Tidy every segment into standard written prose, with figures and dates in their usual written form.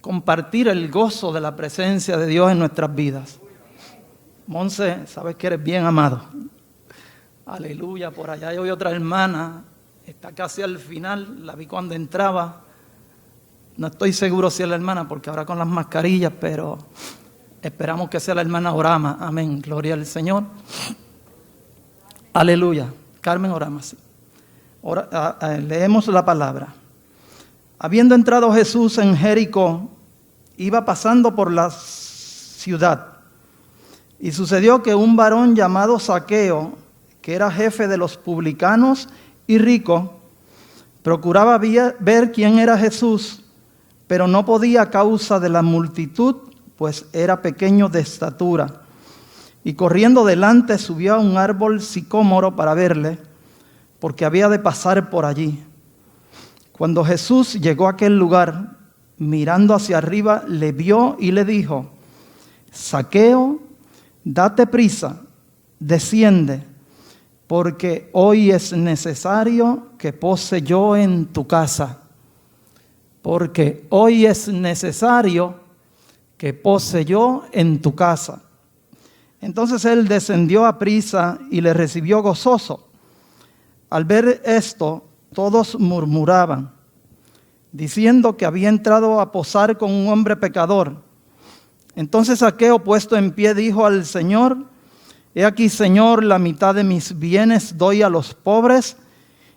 compartir el gozo de la presencia de Dios en nuestras vidas. Monse, sabes que eres bien amado. Aleluya, por allá hay otra hermana, está casi al final, la vi cuando entraba. No estoy seguro si es la hermana, porque ahora con las mascarillas, pero esperamos que sea la hermana Orama. Amén, gloria al Señor. Aleluya, Carmen Orama, sí. Leemos la palabra. Habiendo entrado Jesús en Jericó, iba pasando por la ciudad. Y sucedió que un varón llamado Zaqueo, que era jefe de los publicanos y rico, procuraba ver quién era Jesús, pero no podía a causa de la multitud, pues era pequeño de estatura. Y corriendo delante subió a un árbol sicómoro para verle, porque había de pasar por allí. Cuando Jesús llegó a aquel lugar, mirando hacia arriba, le vio y le dijo: Zaqueo, date prisa, desciende, porque hoy es necesario que pose yo en tu casa. Porque hoy es necesario que pose yo en tu casa. Entonces él descendió a prisa y le recibió gozoso. Al ver esto, todos murmuraban, diciendo que había entrado a posar con un hombre pecador. Entonces Zaqueo, puesto en pie, dijo al Señor: He aquí, Señor, la mitad de mis bienes doy a los pobres,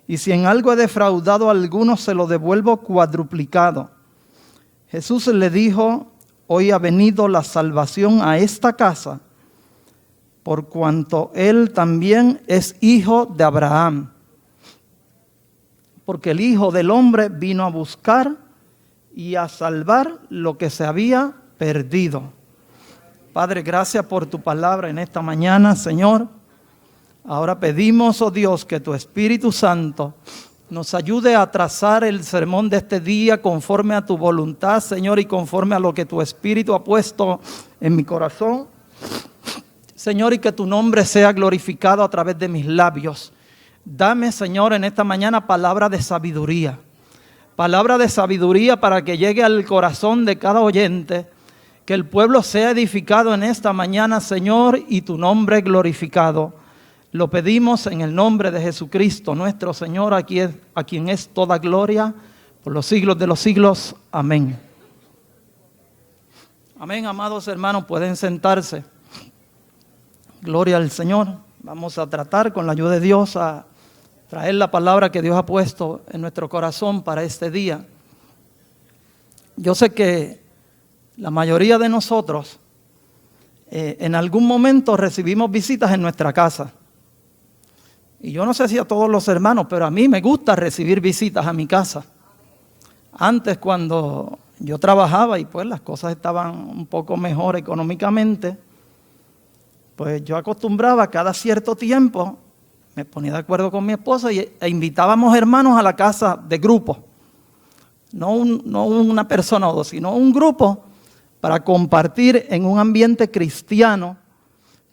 y si en algo he defraudado a alguno, se lo devuelvo cuadruplicado. Jesús le dijo: Hoy ha venido la salvación a esta casa, por cuanto él también es hijo de Abraham. Porque el Hijo del Hombre vino a buscar y a salvar lo que se había perdido. Padre, gracias por tu palabra en esta mañana, Señor. Ahora pedimos, oh Dios, que tu Espíritu Santo nos ayude a trazar el sermón de este día conforme a tu voluntad, Señor, y conforme a lo que tu Espíritu ha puesto en mi corazón. Señor, y que tu nombre sea glorificado a través de mis labios. Dame, Señor, en esta mañana palabra de sabiduría. Palabra de sabiduría para que llegue al corazón de cada oyente. Que el pueblo sea edificado en esta mañana, Señor, y tu nombre glorificado. Lo pedimos en el nombre de Jesucristo, nuestro Señor, a quien es toda gloria por los siglos de los siglos. Amén. Amén, amados hermanos, pueden sentarse. Gloria al Señor. Vamos a tratar con la ayuda de Dios a traer la palabra que Dios ha puesto en nuestro corazón para este día. Yo sé que la mayoría de nosotros en algún momento recibimos visitas en nuestra casa. Y yo no sé si a todos los hermanos, pero a mí me gusta recibir visitas a mi casa. Antes, cuando yo trabajaba y pues las cosas estaban un poco mejor económicamente, pues yo acostumbraba cada cierto tiempo, me ponía de acuerdo con mi esposa e invitábamos hermanos a la casa de grupo. No una persona o dos, sino un grupo para compartir en un ambiente cristiano,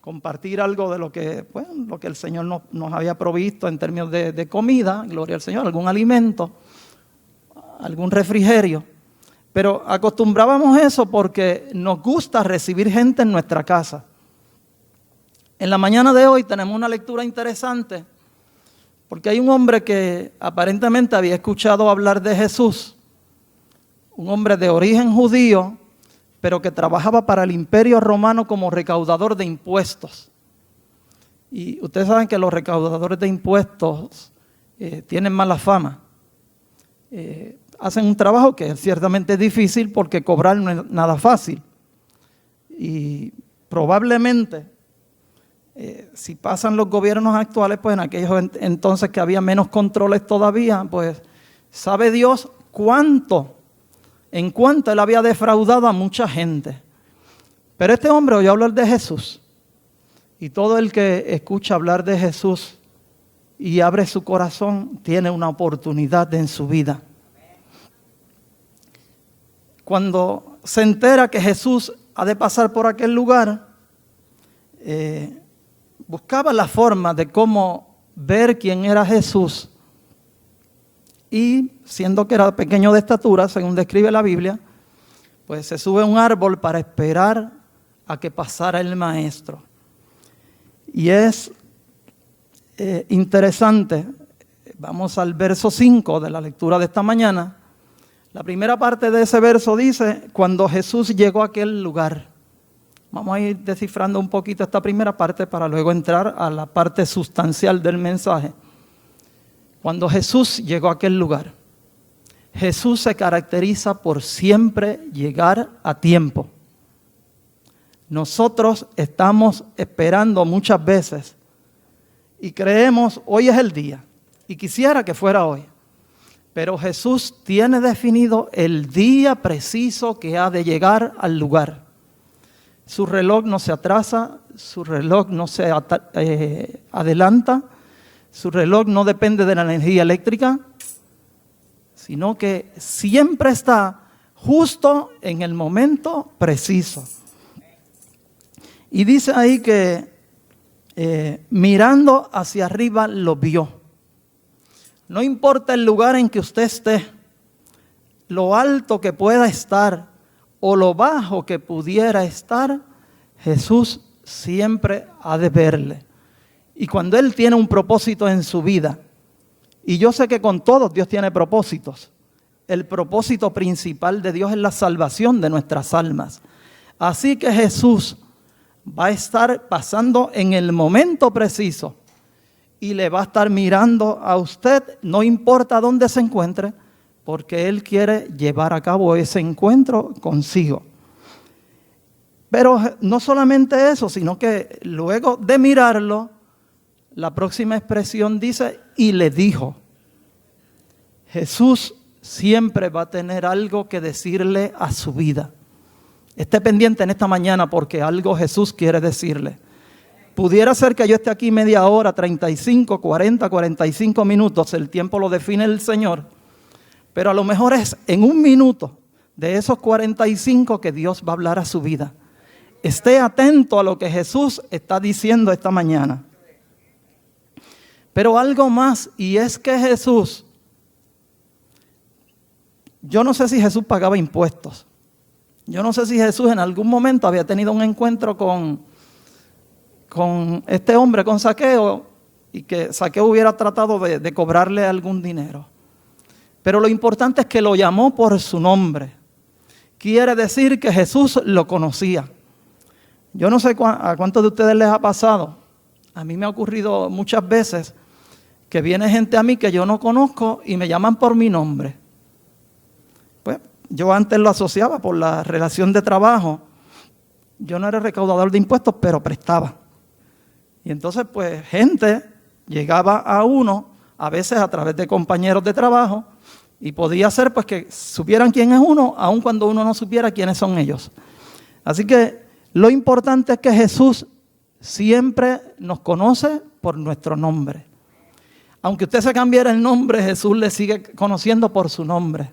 compartir algo de lo que el Señor nos había provisto en términos de comida, gloria al Señor, algún alimento, algún refrigerio. Pero acostumbrábamos eso porque nos gusta recibir gente en nuestra casa. En la mañana de hoy tenemos una lectura interesante porque hay un hombre que aparentemente había escuchado hablar de Jesús, un hombre de origen judío, pero que trabajaba para el Imperio Romano como recaudador de impuestos. Y ustedes saben que los recaudadores de impuestos tienen mala fama. Hacen un trabajo que ciertamente es difícil porque cobrar no es nada fácil. Y probablemente, si pasan los gobiernos actuales, pues en aquellos entonces que había menos controles todavía, pues sabe Dios en cuánto él había defraudado a mucha gente. Pero este hombre oyó hablar de Jesús. Y todo el que escucha hablar de Jesús y abre su corazón tiene una oportunidad en su vida. Cuando se entera que Jesús ha de pasar por aquel lugar, buscaba la forma de cómo ver quién era Jesús. Y siendo que era pequeño de estatura, según describe la Biblia, pues se sube a un árbol para esperar a que pasara el maestro. Y es interesante, vamos al verso 5 de la lectura de esta mañana. La primera parte de ese verso dice, cuando Jesús llegó a aquel lugar. Vamos a ir descifrando un poquito esta primera parte para luego entrar a la parte sustancial del mensaje. Cuando Jesús llegó a aquel lugar, Jesús se caracteriza por siempre llegar a tiempo. Nosotros estamos esperando muchas veces y creemos hoy es el día y quisiera que fuera hoy. Pero Jesús tiene definido el día preciso que ha de llegar al lugar. Su reloj no se atrasa, su reloj no se adelanta, su reloj no depende de la energía eléctrica, sino que siempre está justo en el momento preciso. Y dice ahí que mirando hacia arriba lo vio. No importa el lugar en que usted esté, lo alto que pueda estar o lo bajo que pudiera estar, Jesús siempre ha de verle. Y cuando Él tiene un propósito en su vida, y yo sé que con todos Dios tiene propósitos, el propósito principal de Dios es la salvación de nuestras almas. Así que Jesús va a estar pasando en el momento preciso y le va a estar mirando a usted, no importa dónde se encuentre, porque Él quiere llevar a cabo ese encuentro consigo. Pero no solamente eso, sino que luego de mirarlo, la próxima expresión dice, y le dijo. Jesús siempre va a tener algo que decirle a su vida. Esté pendiente en esta mañana porque algo Jesús quiere decirle. Pudiera ser que yo esté aquí media hora, 35, 40, 45 minutos, el tiempo lo define el Señor. Pero a lo mejor es en un minuto de esos 45 que Dios va a hablar a su vida. Esté atento a lo que Jesús está diciendo esta mañana. Pero algo más, y es que Jesús, yo no sé si Jesús pagaba impuestos. Yo no sé si Jesús en algún momento había tenido un encuentro con este hombre, con Zaqueo, y que Zaqueo hubiera tratado de cobrarle algún dinero. Pero lo importante es que lo llamó por su nombre. Quiere decir que Jesús lo conocía. Yo no sé a cuántos de ustedes les ha pasado. A mí me ha ocurrido muchas veces que viene gente a mí que yo no conozco y me llaman por mi nombre. Pues yo antes lo asociaba por la relación de trabajo. Yo no era recaudador de impuestos, pero prestaba. Y entonces pues gente llegaba a uno, a veces a través de compañeros de trabajo, y podía ser pues que supieran quién es uno, aun cuando uno no supiera quiénes son ellos. Así que lo importante es que Jesús siempre nos conoce por nuestro nombre. Aunque usted se cambiara el nombre, Jesús le sigue conociendo por su nombre.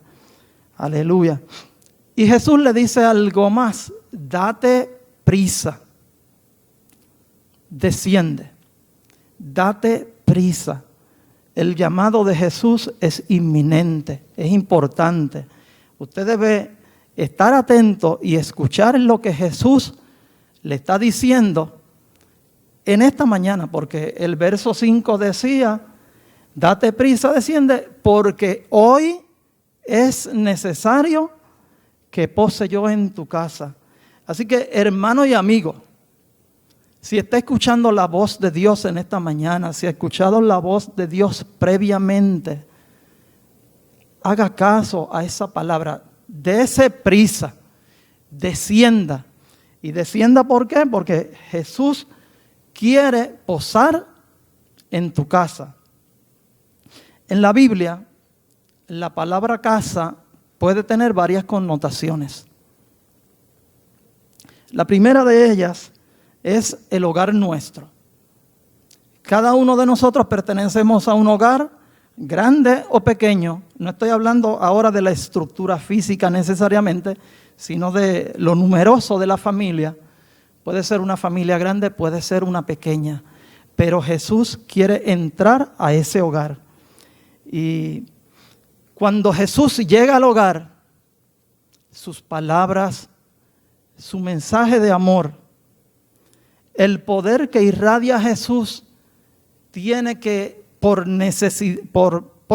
Aleluya. Y Jesús le dice algo más, date prisa. Desciende, date prisa. El llamado de Jesús es inminente, es importante. Usted debe estar atento y escuchar lo que Jesús le está diciendo en esta mañana, porque el verso 5 decía, date prisa, desciende, porque hoy es necesario que pose yo en tu casa. Así que, hermano y amigo, si está escuchando la voz de Dios en esta mañana, si ha escuchado la voz de Dios previamente, haga caso a esa palabra, dése prisa, descienda. ¿Y descienda por qué? Porque Jesús quiere posar en tu casa. En la Biblia, la palabra casa puede tener varias connotaciones. La primera de ellas es el hogar nuestro. Cada uno de nosotros pertenecemos a un hogar, grande o pequeño. No estoy hablando ahora de la estructura física necesariamente, sino de lo numeroso de la familia. Puede ser una familia grande, puede ser una pequeña. Pero Jesús quiere entrar a ese hogar. Y cuando Jesús llega al hogar, sus palabras, su mensaje de amor, el poder que irradia Jesús tiene que, por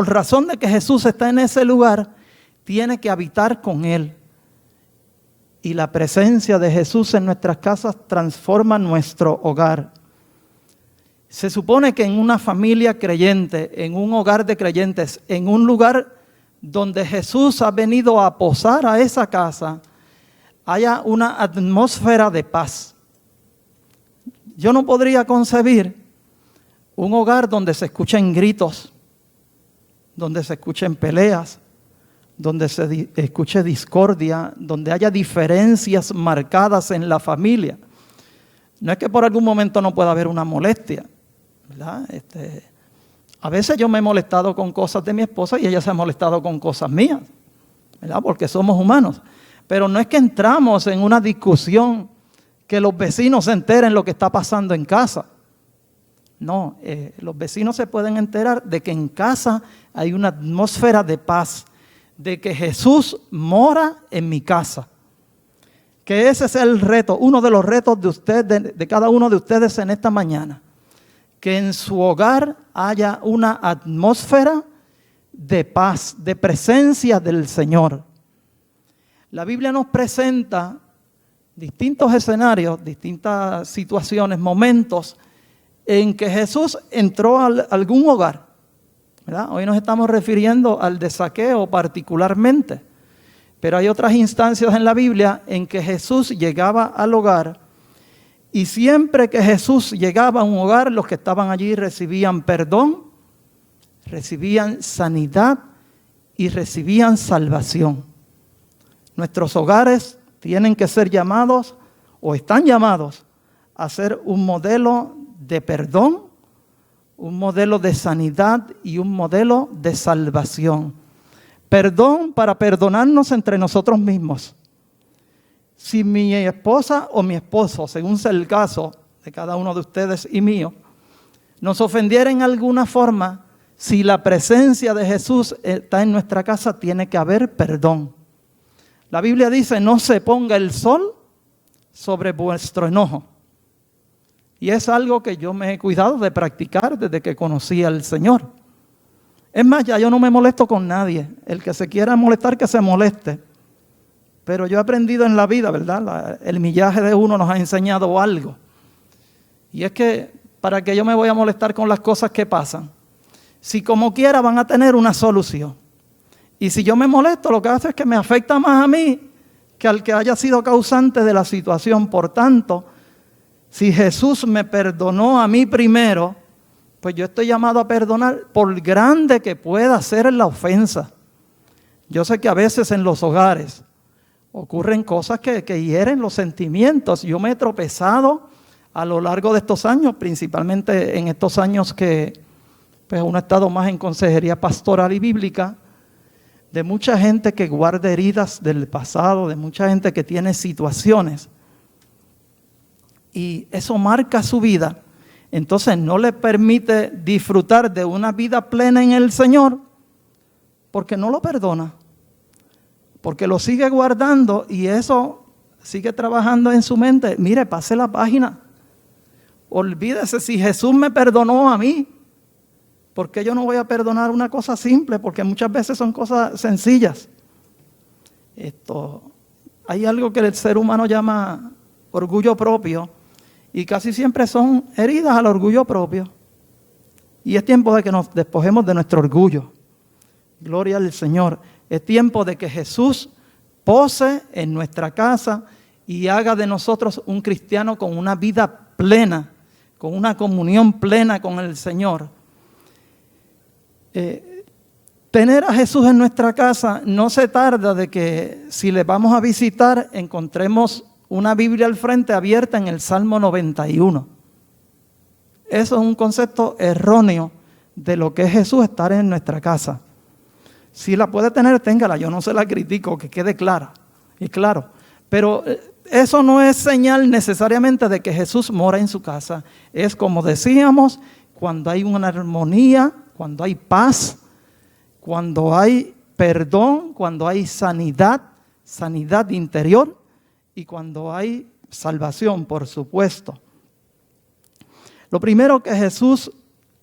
razón de que Jesús está en ese lugar, tiene que habitar con Él. Y la presencia de Jesús en nuestras casas transforma nuestro hogar. Se supone que en una familia creyente, en un hogar de creyentes, en un lugar donde Jesús ha venido a posar a esa casa, haya una atmósfera de paz. Yo no podría concebir un hogar donde se escuchen gritos, donde se escuchen peleas, donde se escuche discordia, donde haya diferencias marcadas en la familia. No es que por algún momento no pueda haber una molestia, ¿verdad? A veces yo me he molestado con cosas de mi esposa y ella se ha molestado con cosas mías, ¿verdad? Porque somos humanos. Pero no es que entramos en una discusión que los vecinos se enteren lo que está pasando en casa. No, los vecinos se pueden enterar de que en casa hay una atmósfera de paz, de que Jesús mora en mi casa. Que ese es el reto, uno de los retos de ustedes, de cada uno de ustedes en esta mañana. Que en su hogar haya una atmósfera de paz, de presencia del Señor. La Biblia nos presenta distintos escenarios, distintas situaciones, momentos en que Jesús entró a algún hogar, ¿verdad? Hoy nos estamos refiriendo al de Zaqueo particularmente, pero hay otras instancias en la Biblia en que Jesús llegaba al hogar y siempre que Jesús llegaba a un hogar, los que estaban allí recibían perdón, recibían sanidad y recibían salvación. Nuestros hogares tienen que ser llamados o están llamados a ser un modelo de perdón, un modelo de sanidad y un modelo de salvación. Perdón para perdonarnos entre nosotros mismos. Si mi esposa o mi esposo, según sea el caso de cada uno de ustedes y mío, nos ofendiera en alguna forma, si la presencia de Jesús está en nuestra casa, tiene que haber perdón. La Biblia dice, no se ponga el sol sobre vuestro enojo. Y es algo que yo me he cuidado de practicar desde que conocí al Señor. Es más, ya yo no me molesto con nadie. El que se quiera molestar, que se moleste. Pero yo he aprendido en la vida, ¿verdad? El millaje de uno nos ha enseñado algo. Y es que, ¿para qué yo me voy a molestar con las cosas que pasan? Si como quiera van a tener una solución. Y si yo me molesto, lo que hace es que me afecta más a mí que al que haya sido causante de la situación. Por tanto, si Jesús me perdonó a mí primero, pues yo estoy llamado a perdonar por grande que pueda ser la ofensa. Yo sé que a veces en los hogares ocurren cosas que hieren los sentimientos. Yo me he tropezado a lo largo de estos años, principalmente en estos años que pues uno ha estado más en consejería pastoral y bíblica, de mucha gente que guarda heridas del pasado, de mucha gente que tiene situaciones. Y eso marca su vida. Entonces no le permite disfrutar de una vida plena en el Señor porque no lo perdona. Porque lo sigue guardando y eso sigue trabajando en su mente. Mire, pase la página. Olvídese, si Jesús me perdonó a mí, ¿por qué yo no voy a perdonar una cosa simple? Porque muchas veces son cosas sencillas. Hay algo que el ser humano llama orgullo propio y casi siempre son heridas al orgullo propio. Y es tiempo de que nos despojemos de nuestro orgullo. Gloria al Señor. Es tiempo de que Jesús pose en nuestra casa y haga de nosotros un cristiano con una vida plena, con una comunión plena con el Señor. Tener a Jesús en nuestra casa no se tarda de que si le vamos a visitar encontremos una Biblia al frente abierta en el Salmo 91. Eso es un concepto erróneo de lo que es Jesús estar en nuestra casa. Si la puede tener, téngala, yo no se la critico, que quede clara y claro. Pero eso no es señal necesariamente de que Jesús mora en su casa. Es como decíamos, cuando hay una armonía, cuando hay paz, cuando hay perdón, cuando hay sanidad, sanidad interior y cuando hay salvación, por supuesto. Lo primero que Jesús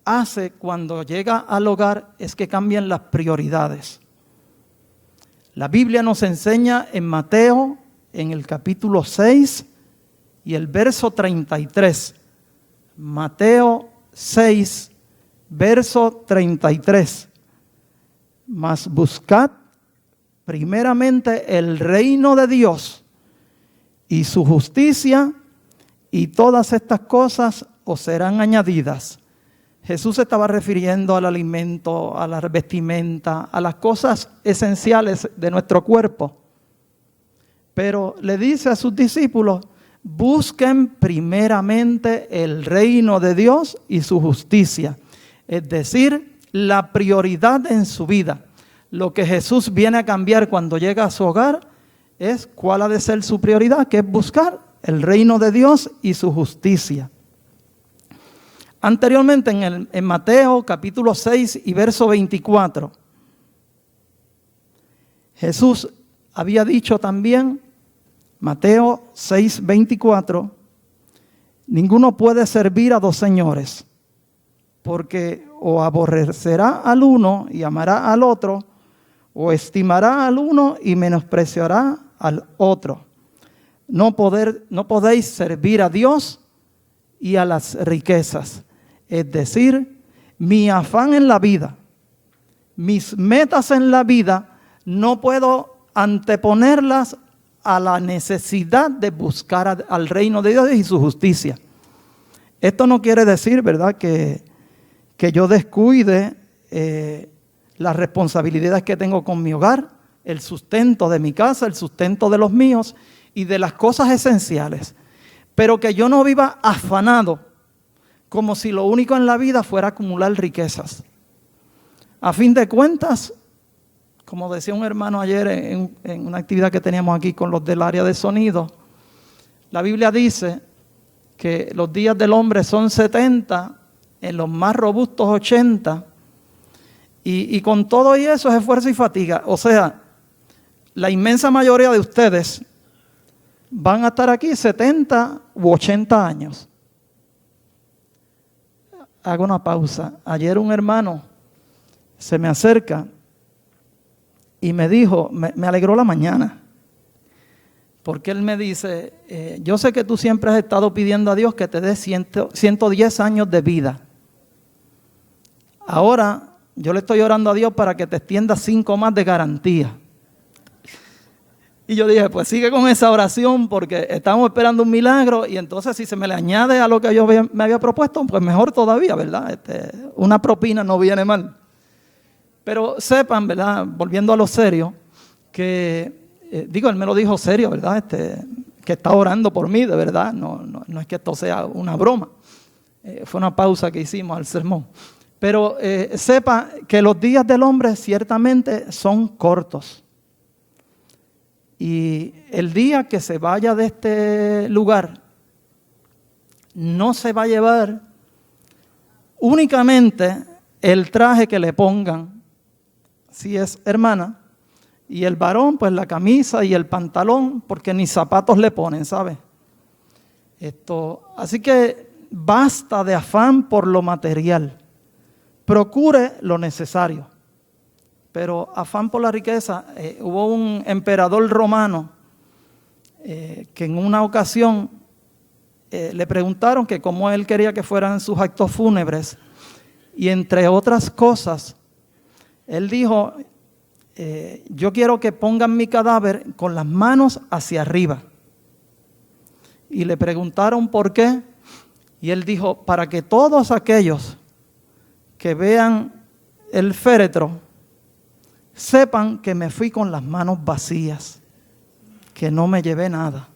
hace cuando llega al hogar es que cambian las prioridades. La Biblia nos enseña en Mateo, en el capítulo 6 y el verso 33. Mateo 6, verso 33. Mas buscad primeramente el reino de Dios y su justicia, y todas estas cosas os serán añadidas. Jesús se estaba refiriendo al alimento, a la vestimenta, a las cosas esenciales de nuestro cuerpo. Pero le dice a sus discípulos, busquen primeramente el reino de Dios y su justicia. Es decir, la prioridad en su vida. Lo que Jesús viene a cambiar cuando llega a su hogar es cuál ha de ser su prioridad, que es buscar el reino de Dios y su justicia. Anteriormente en Mateo capítulo 6 y verso 24, Jesús había dicho también, Mateo 6, 24, ninguno puede servir a dos señores, porque o aborrecerá al uno y amará al otro, o estimará al uno y menospreciará al otro. No podéis servir a Dios y a las riquezas. Es decir, mi afán en la vida, mis metas en la vida, no puedo anteponerlas a la necesidad de buscar al reino de Dios y su justicia. Esto no quiere decir, ¿verdad?, que yo descuide las responsabilidades que tengo con mi hogar, el sustento de mi casa, el sustento de los míos y de las cosas esenciales. Pero que yo no viva afanado, como si lo único en la vida fuera acumular riquezas. A fin de cuentas, como decía un hermano ayer en una actividad que teníamos aquí con los del área de sonido, la Biblia dice que los días del hombre son 70, en los más robustos 80, y con todo y eso es esfuerzo y fatiga. O sea, la inmensa mayoría de ustedes van a estar aquí 70 u 80 años. Hago una pausa. Ayer un hermano se me acerca y me dijo, me alegró la mañana, porque él me dice, yo sé que tú siempre has estado pidiendo a Dios que te dé 110 años de vida. Ahora yo le estoy orando a Dios para que te extienda 5 más de garantía. Y yo dije, pues sigue con esa oración porque estamos esperando un milagro, y entonces si se me le añade a lo que yo me había propuesto, pues mejor todavía, ¿verdad? Una propina no viene mal. Pero sepan, ¿verdad?, volviendo a lo serio, que, él me lo dijo serio, ¿verdad?, que está orando por mí, de verdad, no es que esto sea una broma. Fue una pausa que hicimos al sermón. Pero sepa que los días del hombre ciertamente son cortos. Y el día que se vaya de este lugar, no se va a llevar únicamente el traje que le pongan, si es hermana, y el varón, pues la camisa y el pantalón, porque ni zapatos le ponen, ¿sabe? Así que basta de afán por lo material. Procure lo necesario. Pero afán por la riqueza, hubo un emperador romano que en una ocasión le preguntaron que cómo él quería que fueran sus actos fúnebres, y entre otras cosas, él dijo, yo quiero que pongan mi cadáver con las manos hacia arriba. Y le preguntaron por qué, y él dijo, para que todos aquellos que vean el féretro sepan que me fui con las manos vacías, que no me llevé nada.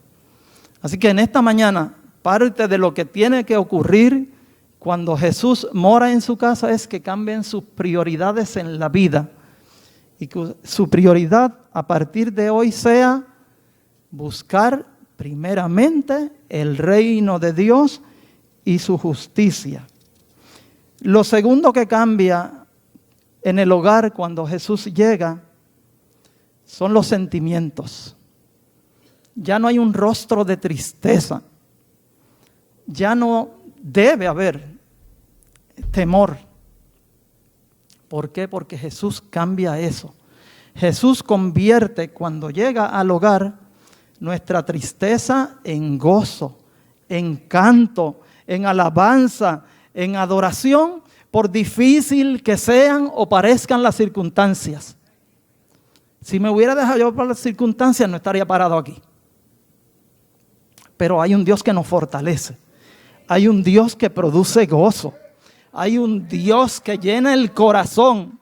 Así que en esta mañana, parte de lo que tiene que ocurrir cuando Jesús mora en su casa es que cambien sus prioridades en la vida, y que su prioridad a partir de hoy sea buscar primeramente el reino de Dios y su justicia. Lo segundo que cambia en el hogar cuando Jesús llega son los sentimientos. Ya no hay un rostro de tristeza. Ya no debe haber temor. ¿Por qué? Porque Jesús cambia eso. Jesús convierte, cuando llega al hogar, nuestra tristeza en gozo, en canto, en alabanza, en adoración, por difícil que sean o parezcan las circunstancias. Si me hubiera dejado yo por las circunstancias, no estaría parado aquí. Pero hay un Dios que nos fortalece. Hay un Dios que produce gozo. Hay un Dios que llena el corazón.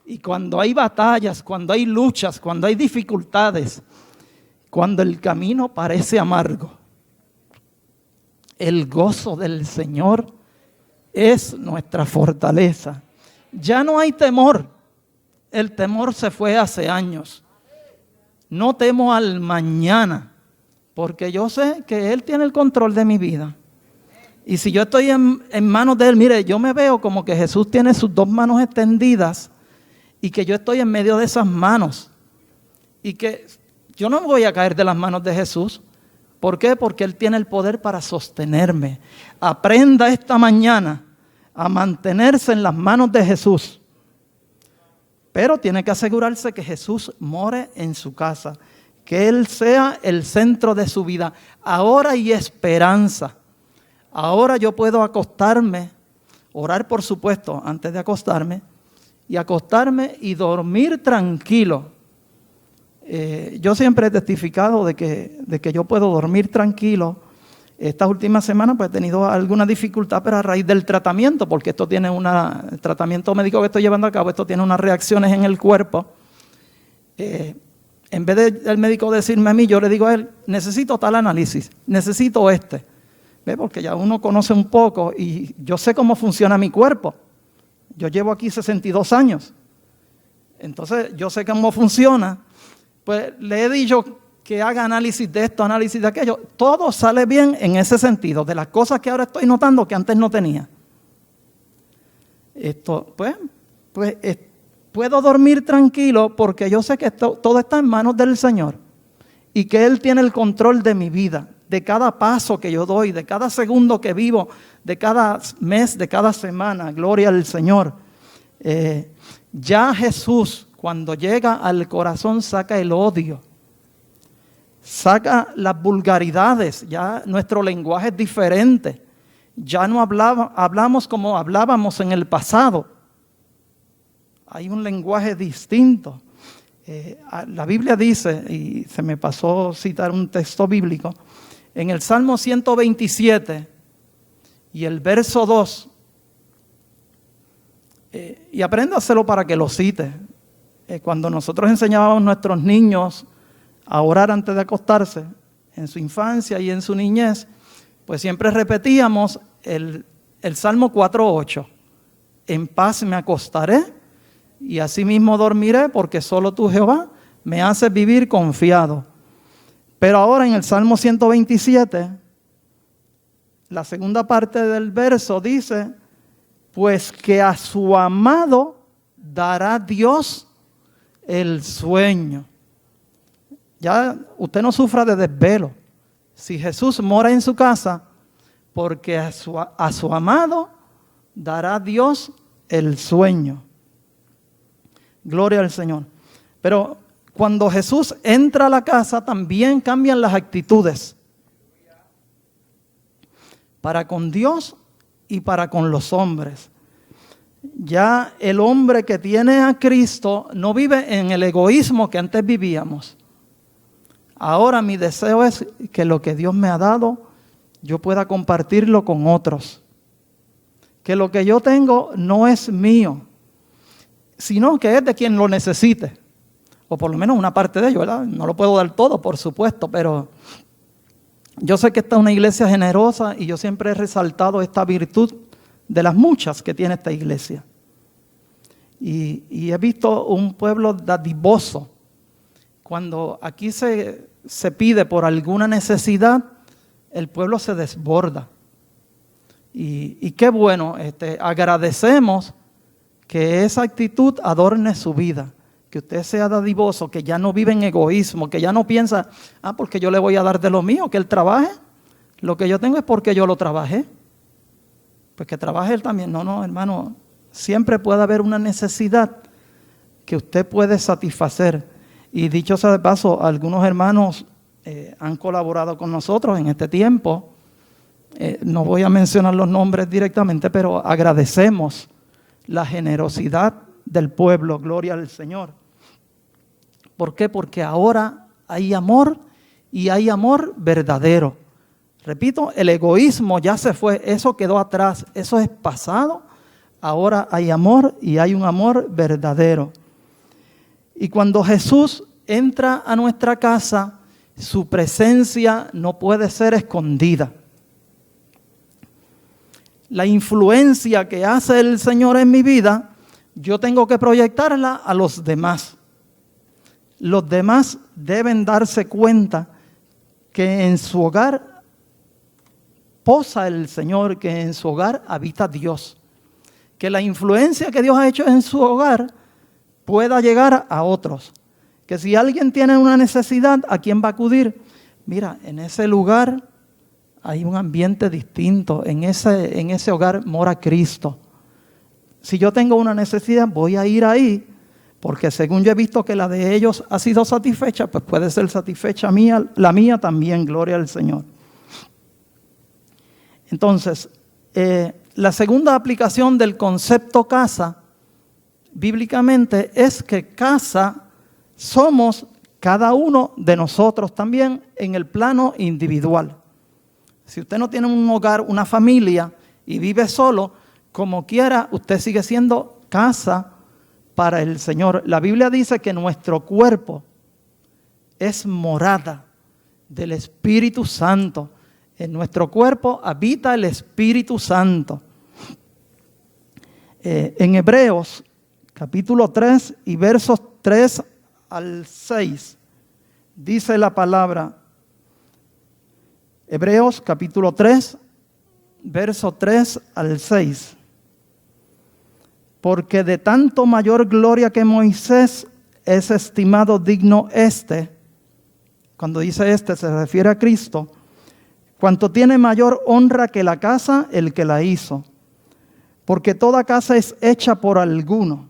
Y cuando hay batallas, cuando hay luchas, cuando hay dificultades, cuando el camino parece amargo, el gozo del Señor es nuestra fortaleza. Ya no hay temor. El temor se fue hace años. No temo al mañana, porque yo sé que Él tiene el control de mi vida. Y si yo estoy en manos de Él, mire, yo me veo como que Jesús tiene sus dos manos extendidas y que yo estoy en medio de esas manos. Y que yo no me voy a caer de las manos de Jesús. ¿Por qué? Porque Él tiene el poder para sostenerme. Aprenda esta mañana a mantenerse en las manos de Jesús. Pero tiene que asegurarse que Jesús more en su casa. Que Él sea el centro de su vida. Ahora hay esperanza. Ahora yo puedo acostarme, orar por supuesto antes de acostarme, y dormir tranquilo. Yo siempre he testificado de que yo puedo dormir tranquilo. Estas últimas semanas pues he tenido alguna dificultad, pero a raíz del tratamiento, porque esto tiene el tratamiento médico que estoy llevando a cabo, esto tiene unas reacciones en el cuerpo. En vez del médico decirme a mí, yo le digo a él, necesito tal análisis, necesito este. ¿Ve? Porque ya uno conoce un poco y yo sé cómo funciona mi cuerpo. Yo llevo aquí 62 años. Entonces yo sé cómo funciona. Pues le he dicho que haga análisis de esto, análisis de aquello. Todo sale bien en ese sentido, de las cosas que ahora estoy notando que antes no tenía. Puedo dormir tranquilo porque yo sé que todo está en manos del Señor y que Él tiene el control de mi vida, de cada paso que yo doy, de cada segundo que vivo, de cada mes, de cada semana. Gloria al Señor. Ya Jesús, cuando llega al corazón, saca el odio, saca las vulgaridades. Ya nuestro lenguaje es diferente. Ya no hablamos como hablábamos en el pasado. Hay un lenguaje distinto. La Biblia dice, y se me pasó citar un texto bíblico, en el Salmo 127 y el verso 2, y apréndaselo para que lo cite. Cuando nosotros enseñábamos a nuestros niños a orar antes de acostarse, en su infancia y en su niñez, pues siempre repetíamos el Salmo 4:8. En paz me acostaré y asimismo dormiré, porque solo tú, Jehová, me haces vivir confiado. Pero ahora en el Salmo 127, la segunda parte del verso dice, pues que a su amado dará Dios el sueño. Ya usted no sufra de desvelo. Si Jesús mora en su casa, porque a su amado dará Dios el sueño. Gloria al Señor. Pero cuando Jesús entra a la casa, también cambian las actitudes. Para con Dios y para con los hombres. Ya el hombre que tiene a Cristo no vive en el egoísmo que antes vivíamos. Ahora mi deseo es que lo que Dios me ha dado, yo pueda compartirlo con otros. Que lo que yo tengo no es mío, sino que es de quien lo necesite. O por lo menos una parte de ello, ¿verdad? No lo puedo dar todo, por supuesto, pero yo sé que esta es una iglesia generosa y yo siempre he resaltado esta virtud de las muchas que tiene esta iglesia. Y he visto un pueblo dadivoso. Cuando aquí se pide por alguna necesidad, el pueblo se desborda. Y qué bueno, agradecemos que esa actitud adorne su vida, que usted sea dadivoso, que ya no vive en egoísmo, que ya no piensa, porque yo le voy a dar de lo mío, que él trabaje. Lo que yo tengo es porque yo lo trabajé. Pues que trabaje él también. No, hermano, siempre puede haber una necesidad que usted puede satisfacer. Y dicho sea de paso, algunos hermanos han colaborado con nosotros en este tiempo. No voy a mencionar los nombres directamente, pero agradecemos la generosidad del pueblo, gloria al Señor. ¿Por qué? Porque ahora hay amor y hay amor verdadero. Repito, el egoísmo ya se fue, eso quedó atrás, eso es pasado. Ahora hay amor y hay un amor verdadero. Y cuando Jesús entra a nuestra casa, su presencia no puede ser escondida. La influencia que hace el Señor en mi vida, yo tengo que proyectarla a los demás. Los demás deben darse cuenta que en su hogar posa el Señor, que en su hogar habita Dios. Que la influencia que Dios ha hecho en su hogar pueda llegar a otros. Que si alguien tiene una necesidad, ¿a quién va a acudir? Mira, en ese lugar hay un ambiente distinto. En ese hogar mora Cristo. Si yo tengo una necesidad, voy a ir ahí. Porque según yo he visto que la de ellos ha sido satisfecha, pues puede ser satisfecha la mía también, gloria al Señor. Entonces, la segunda aplicación del concepto casa, bíblicamente, es que casa somos cada uno de nosotros también en el plano individual. Si usted no tiene un hogar, una familia y vive solo, como quiera, usted sigue siendo casa para el Señor. La Biblia dice que nuestro cuerpo es morada del Espíritu Santo. En nuestro cuerpo habita el Espíritu Santo. En Hebreos capítulo 3 y versos 3 al 6 dice la palabra. Hebreos capítulo 3, verso 3 al 6. Porque de tanto mayor gloria que Moisés es estimado digno cuando dice se refiere a Cristo, cuanto tiene mayor honra que la casa el que la hizo. Porque toda casa es hecha por alguno,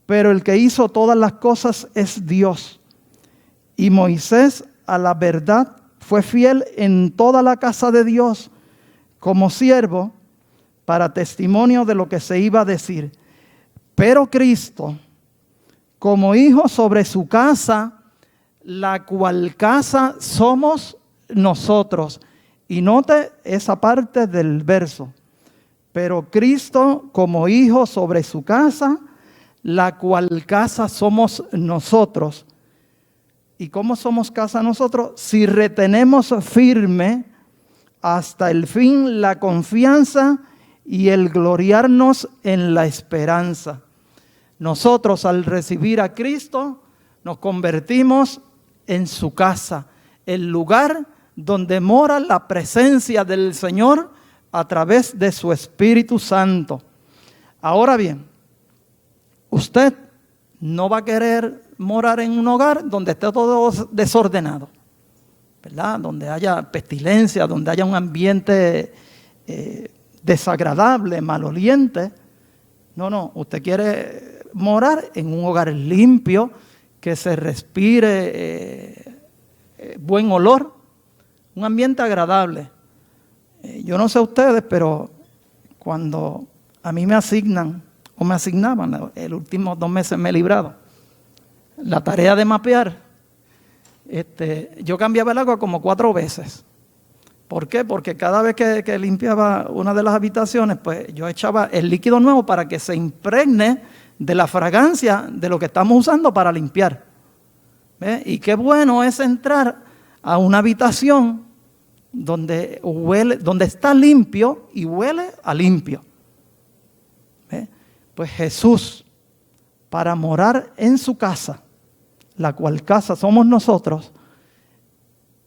pero el que hizo todas las cosas es Dios. Y Moisés, a la verdad, fue fiel en toda la casa de Dios como siervo para testimonio de lo que se iba a decir. Pero Cristo, como hijo sobre su casa, la cual casa somos nosotros. Y note esa parte del verso. Pero Cristo, como hijo sobre su casa, la cual casa somos nosotros. ¿Y cómo somos casa nosotros? Si retenemos firme hasta el fin la confianza y el gloriarnos en la esperanza. Nosotros, al recibir a Cristo, nos convertimos en su casa, el lugar donde mora la presencia del Señor a través de su Espíritu Santo. Ahora bien, usted no va a querer morar en un hogar donde esté todo desordenado, ¿verdad? Donde haya pestilencia, donde haya un ambiente desagradable, maloliente. No, usted quiere morar en un hogar limpio, que se respire buen olor, un ambiente agradable. Yo no sé ustedes, pero cuando a mí me asignan o me asignaban, los últimos 2 meses me he librado, la tarea de mapear, yo cambiaba el agua como 4 veces. ¿Por qué? Porque cada vez que limpiaba una de las habitaciones, pues yo echaba el líquido nuevo para que se impregne de la fragancia de lo que estamos usando para limpiar. ¿Ve? Y qué bueno es entrar a una habitación donde está limpio y huele a limpio. ¿Ve? Pues Jesús, para morar en su casa, la cual casa somos nosotros,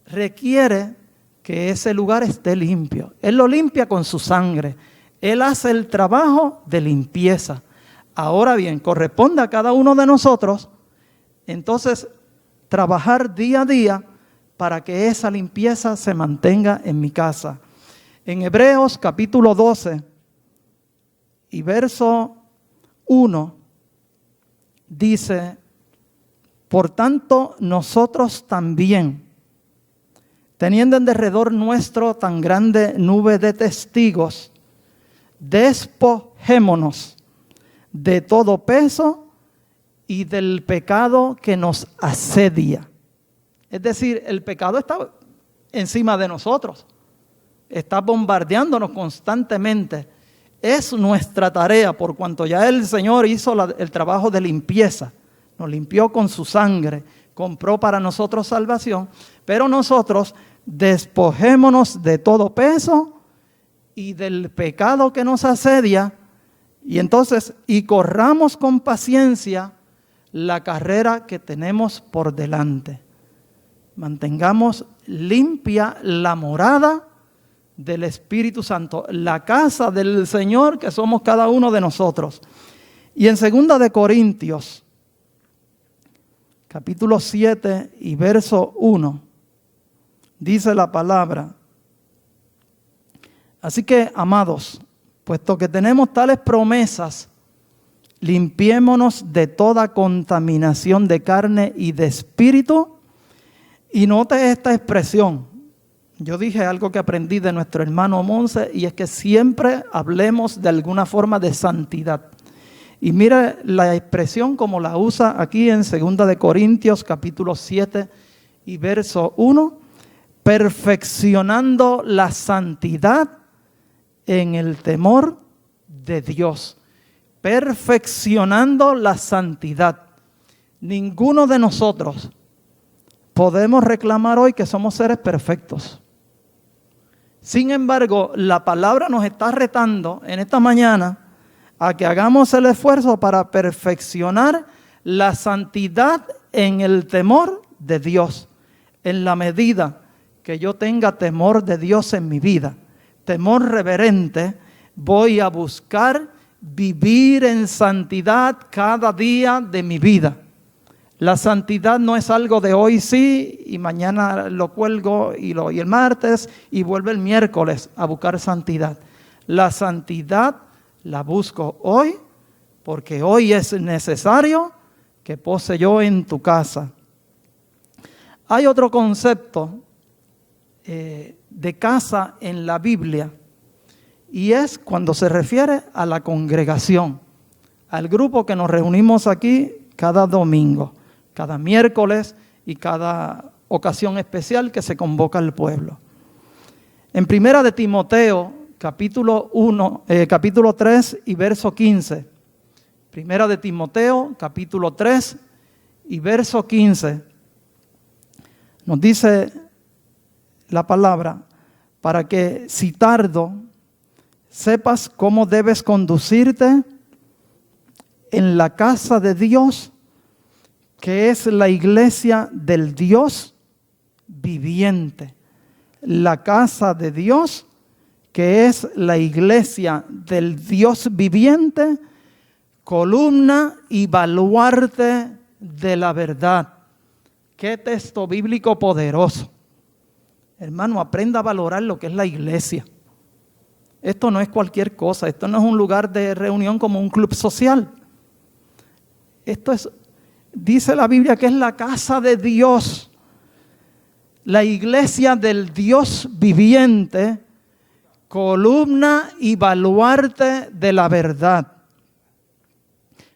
requiere que ese lugar esté limpio. Él lo limpia con su sangre. Él hace el trabajo de limpieza. Ahora bien, corresponde a cada uno de nosotros entonces trabajar día a día para que esa limpieza se mantenga en mi casa. En Hebreos capítulo 12 y verso 1 dice: por tanto nosotros también, teniendo en derredor nuestro tan grande nube de testigos, despojémonos de todo peso y del pecado que nos asedia. Es decir, el pecado está encima de nosotros, está bombardeándonos constantemente. Es nuestra tarea, por cuanto ya el Señor hizo el trabajo de limpieza, nos limpió con su sangre, compró para nosotros salvación, pero nosotros despojémonos de todo peso y del pecado que nos asedia, y corramos con paciencia la carrera que tenemos por delante. Mantengamos limpia la morada del Espíritu Santo, la casa del Señor que somos cada uno de nosotros. Y en 2 de Corintios, capítulo 7 y verso 1, dice la palabra: así que, amados, puesto que tenemos tales promesas, limpiémonos de toda contaminación de carne y de espíritu. Y note esta expresión. Yo dije algo que aprendí de nuestro hermano Monse, y es que siempre hablemos de alguna forma de santidad. Y mire la expresión como la usa aquí en 2 de Corintios capítulo 7 y verso 1. Perfeccionando la santidad en el temor de Dios. Perfeccionando la santidad. Ninguno de nosotros podemos reclamar hoy que somos seres perfectos. Sin embargo, la palabra nos está retando en esta mañana a que hagamos el esfuerzo para perfeccionar la santidad en el temor de Dios. En la medida que yo tenga temor de Dios en mi vida, temor reverente, voy a buscar vivir en santidad cada día de mi vida. La santidad no es algo de hoy sí y mañana lo cuelgo y el martes y vuelve el miércoles a buscar santidad. La santidad la busco hoy porque hoy es necesario que pose yo en tu casa. Hay otro concepto de casa en la Biblia, y es cuando se refiere a la congregación, al grupo que nos reunimos aquí cada domingo, cada miércoles y cada ocasión especial que se convoca al pueblo. En 1 de Timoteo, capítulo 3 y verso 15. 1 de Timoteo, capítulo 3 y verso 15. Nos dice la palabra: para que si tardo, sepas cómo debes conducirte en la casa de Dios, que es la iglesia del Dios viviente. La casa de Dios, que es la iglesia del Dios viviente, columna y baluarte de la verdad. Qué texto bíblico poderoso. Hermano, aprenda a valorar lo que es la iglesia. Esto no es cualquier cosa, esto no es un lugar de reunión como un club social. Esto es, dice la Biblia, que es la casa de Dios, la iglesia del Dios viviente, columna y baluarte de la verdad.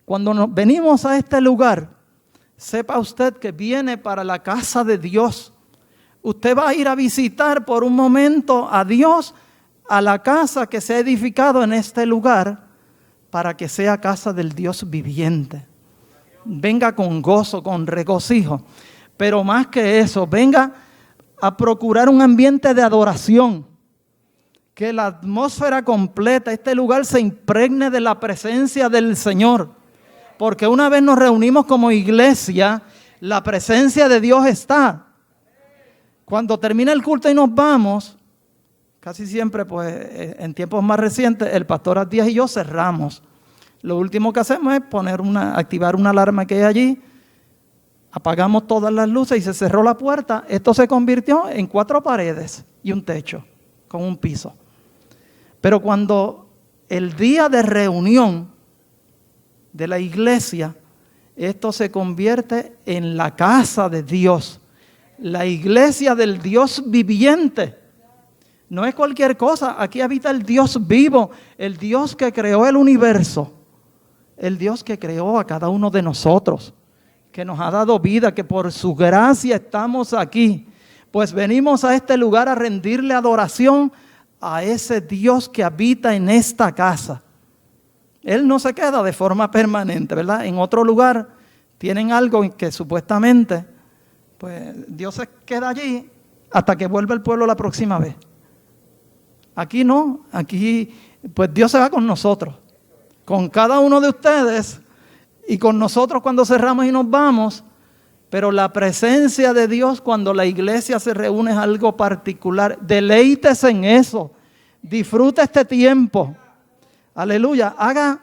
Cuando venimos a este lugar, sepa usted que viene para la casa de Dios. Usted va a ir a visitar por un momento a Dios, a la casa que se ha edificado en este lugar, para que sea casa del Dios viviente. Venga con gozo, con regocijo, pero más que eso, venga a procurar un ambiente de adoración, que la atmósfera completa, este lugar se impregne de la presencia del Señor, porque una vez nos reunimos como iglesia, la presencia de Dios está. Cuando termina el culto y nos vamos, casi siempre, pues en tiempos más recientes, el pastor Díaz y yo cerramos. Lo último que hacemos es activar una alarma que hay allí apagamos todas las luces y se cerró la puerta. Esto se convirtió en 4 paredes y un techo con un piso. Pero cuando el día de reunión de la iglesia, esto se convierte en la casa de Dios, la iglesia del Dios viviente. No es cualquier cosa, aquí habita el Dios vivo, el Dios que creó el universo, el Dios que creó a cada uno de nosotros, que nos ha dado vida, que por su gracia estamos aquí. Pues venimos a este lugar a rendirle adoración a ese Dios que habita en esta casa. Él no se queda de forma permanente, ¿verdad? En otro lugar tienen algo en que supuestamente, pues Dios se queda allí hasta que vuelva el pueblo la próxima vez. Aquí no, aquí pues Dios se va con nosotros, con cada uno de ustedes y con nosotros cuando cerramos y nos vamos. Pero la presencia de Dios cuando la iglesia se reúne es algo particular. Deleítese en eso, disfrute este tiempo. Aleluya, haga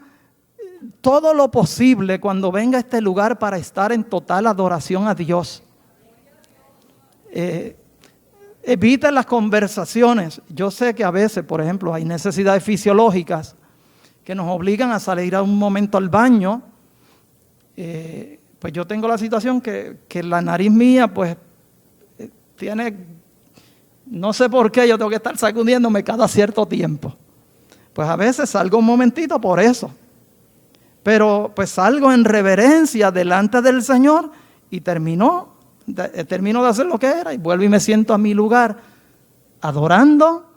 todo lo posible cuando venga a este lugar para estar en total adoración a Dios. Evite las conversaciones. Yo sé que a veces, por ejemplo, hay necesidades fisiológicas que nos obligan a salir a un momento al baño. Pues yo tengo la situación que la nariz mía pues tiene, no sé por qué, yo tengo que estar sacudiéndome cada cierto tiempo. Pues a veces salgo un momentito por eso. Pero pues salgo en reverencia delante del Señor y termino de hacer lo que era y vuelvo y me siento a mi lugar adorando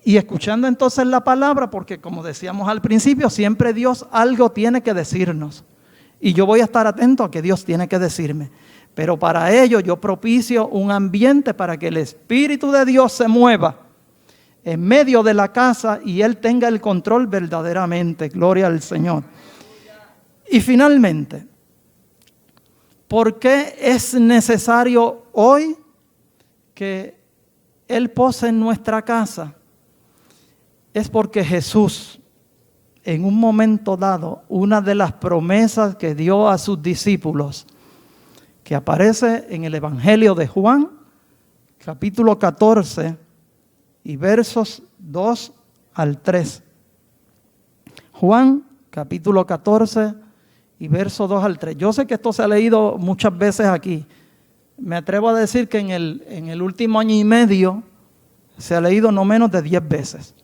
y escuchando entonces la palabra, porque como decíamos al principio, siempre Dios algo tiene que decirnos. Y yo voy a estar atento a que Dios tiene que decirme. Pero para ello yo propicio un ambiente para que el Espíritu de Dios se mueva en medio de la casa y Él tenga el control verdaderamente. Gloria al Señor. Y finalmente, ¿por qué es necesario hoy que Él pose en nuestra casa? Es porque Jesús, en un momento dado, una de las promesas que dio a sus discípulos, que aparece en el Evangelio de Juan, capítulo 14 y versos 2 al 3. Juan, capítulo 14 y versos 2 al 3. Yo sé que esto se ha leído muchas veces aquí. Me atrevo a decir que en el último año y medio se ha leído no menos de 10 veces.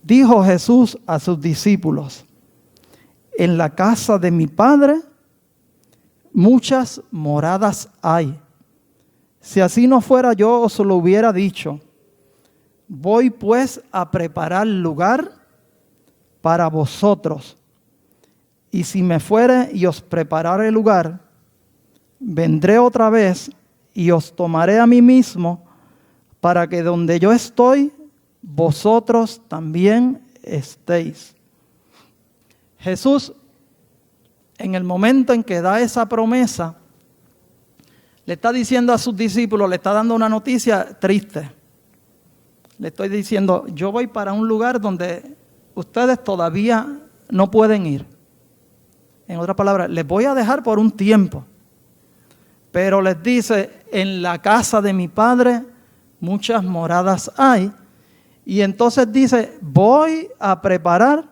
Dijo Jesús a sus discípulos: en la casa de mi Padre muchas moradas hay. Si así no fuera, yo os lo hubiera dicho. Voy pues a preparar lugar para vosotros. Y si me fuere y os preparare lugar, vendré otra vez y os tomaré a mí mismo, para que donde yo estoy, vosotros también estéis. Jesús, en el momento en que da esa promesa, le está diciendo a sus discípulos, le está dando una noticia triste. Le estoy diciendo, yo voy para un lugar donde ustedes todavía no pueden ir. En otras palabras, les voy a dejar por un tiempo. Pero les dice, en la casa de mi Padre muchas moradas hay. Y entonces dice, voy a preparar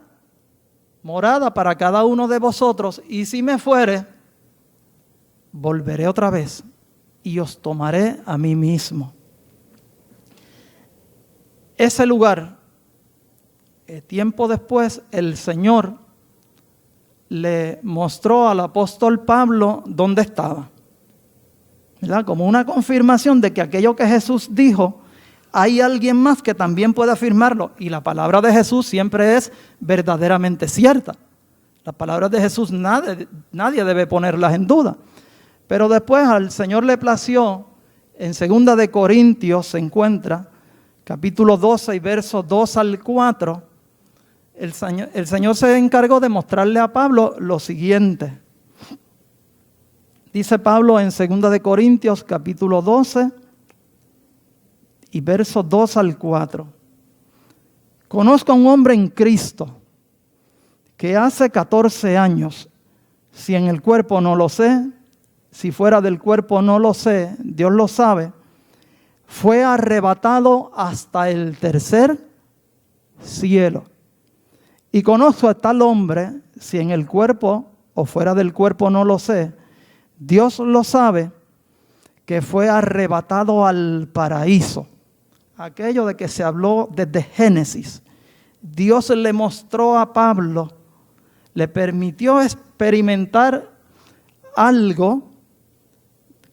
morada para cada uno de vosotros, y si me fuere, volveré otra vez y os tomaré a mí mismo. Ese lugar, tiempo después, el Señor le mostró al apóstol Pablo dónde estaba, ¿verdad? Como una confirmación de que aquello que Jesús dijo, hay alguien más que también puede afirmarlo. Y la palabra de Jesús siempre es verdaderamente cierta. Las palabras de Jesús nadie debe ponerlas en duda. Pero después al Señor le plació, en 2 de Corintios se encuentra, capítulo 12 y versos 2 al 4, el Señor se encargó de mostrarle a Pablo lo siguiente. Dice Pablo en 2 de Corintios, capítulo 12, y versos 2 al 4. Conozco a un hombre en Cristo que hace 14 años si en el cuerpo no lo sé, si fuera del cuerpo no lo sé, Dios lo sabe, fue arrebatado hasta el tercer cielo. Y conozco a tal hombre, si en el cuerpo o fuera del cuerpo no lo sé, Dios lo sabe, que fue arrebatado al paraíso. Aquello de que se habló desde Génesis. Dios le mostró a Pablo, le permitió experimentar algo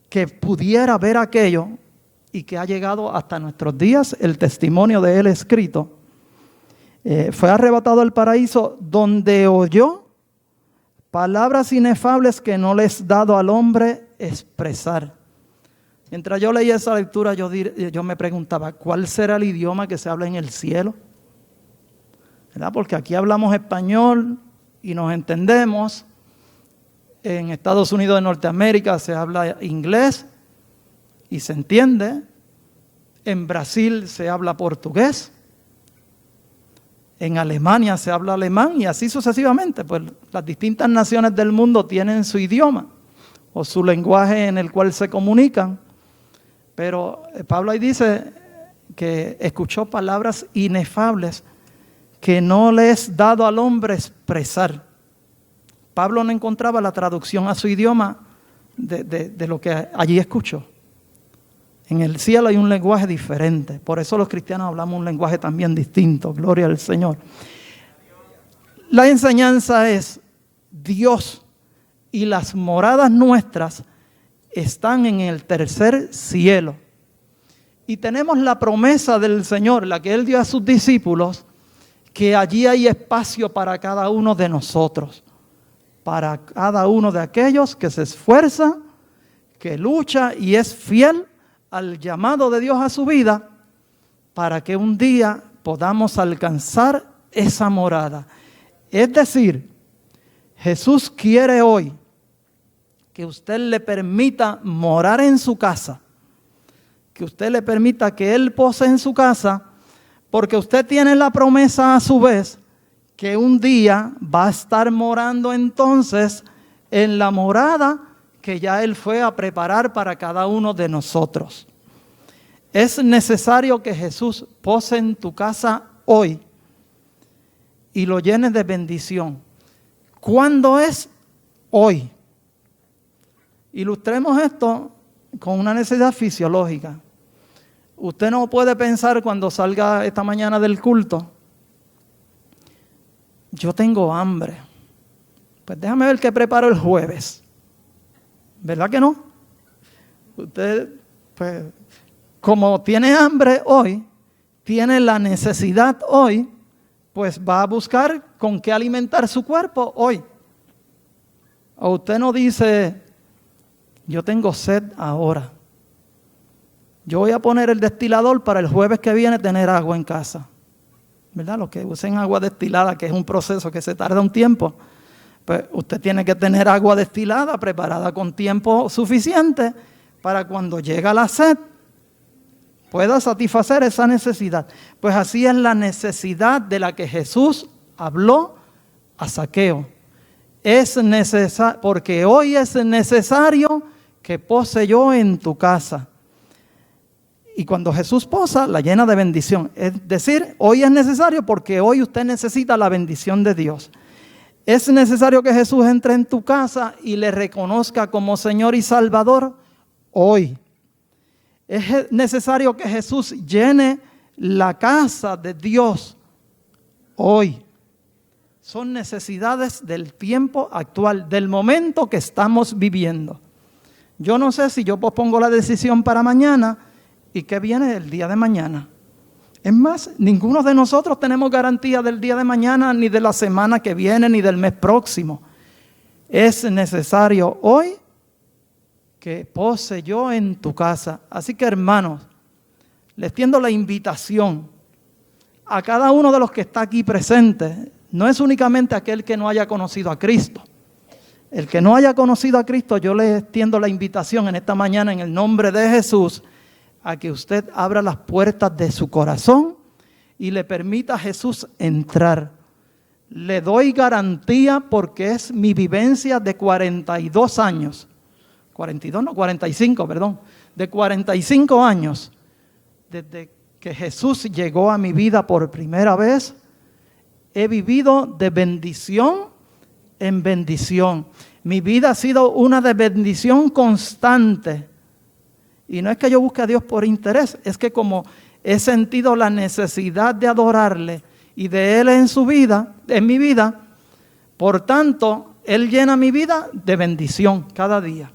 que pudiera ver aquello y que ha llegado hasta nuestros días, el testimonio de él escrito. Fue arrebatado al paraíso donde oyó palabras inefables que no les es dado al hombre expresar. Mientras yo leía esa lectura, yo me preguntaba, ¿cuál será el idioma que se habla en el cielo? ¿Verdad? Porque aquí hablamos español y nos entendemos. En Estados Unidos de Norteamérica se habla inglés y se entiende. En Brasil se habla portugués. En Alemania se habla alemán y así sucesivamente. Pues las distintas naciones del mundo tienen su idioma o su lenguaje en el cual se comunican. Pero Pablo ahí dice que escuchó palabras inefables que no le es dado al hombre expresar. Pablo no encontraba la traducción a su idioma de lo que allí escuchó. En el cielo hay un lenguaje diferente. Por eso los cristianos hablamos un lenguaje también distinto. Gloria al Señor. La enseñanza es: Dios y las moradas nuestras están en el tercer cielo. Y tenemos la promesa del Señor, la que Él dio a sus discípulos, que allí hay espacio para cada uno de nosotros. Para cada uno de aquellos que se esfuerza, que lucha y es fiel al llamado de Dios a su vida, para que un día podamos alcanzar esa morada. Es decir, Jesús quiere hoy que usted le permita morar en su casa, que usted le permita que Él pose en su casa, porque usted tiene la promesa a su vez que un día va a estar morando entonces en la morada que ya Él fue a preparar para cada uno de nosotros. Es necesario que Jesús pose en tu casa hoy y lo llene de bendición. ¿Cuándo es? Hoy. Ilustremos esto con una necesidad fisiológica. Usted no puede pensar cuando salga esta mañana del culto: yo tengo hambre, pues déjame ver qué preparo el jueves. ¿Verdad que no? Usted, pues, como tiene hambre hoy, tiene la necesidad hoy, pues va a buscar con qué alimentar su cuerpo hoy. O usted no dice: yo tengo sed ahora, yo voy a poner el destilador para el jueves que viene tener agua en casa. ¿Verdad? Los que usen agua destilada, que es un proceso que se tarda un tiempo, pues usted tiene que tener agua destilada preparada con tiempo suficiente para cuando llega la sed pueda satisfacer esa necesidad. Pues así es la necesidad de la que Jesús habló a Zaqueo. Es necesario, porque hoy es necesario que pose yo en tu casa. Y cuando Jesús posa, la llena de bendición. Es decir, hoy es necesario porque hoy usted necesita la bendición de Dios. Es necesario que Jesús entre en tu casa y le reconozca como Señor y Salvador hoy. Es necesario que Jesús llene la casa de Dios hoy. Son necesidades del tiempo actual, del momento que estamos viviendo. Yo no sé si yo pospongo la decisión para mañana y qué viene el día de mañana. Es más, ninguno de nosotros tenemos garantía del día de mañana, ni de la semana que viene, ni del mes próximo. Es necesario hoy que pose yo en tu casa. Así que, hermanos, les tiendo la invitación a cada uno de los que está aquí presente. No es únicamente aquel que no haya conocido a Cristo. El que no haya conocido a Cristo, yo le extiendo la invitación en esta mañana en el nombre de Jesús a que usted abra las puertas de su corazón y le permita a Jesús entrar. le doy garantía porque es mi vivencia de 42 años. 42, no, 45, perdón. De 45 años. Desde que Jesús llegó a mi vida por primera vez, he vivido de bendición en bendición. Mi vida ha sido una de bendición constante. Y no es que yo busque a Dios por interés, es que como he sentido la necesidad de adorarle y de Él en su vida, en mi vida, por tanto, Él llena mi vida de bendición cada día.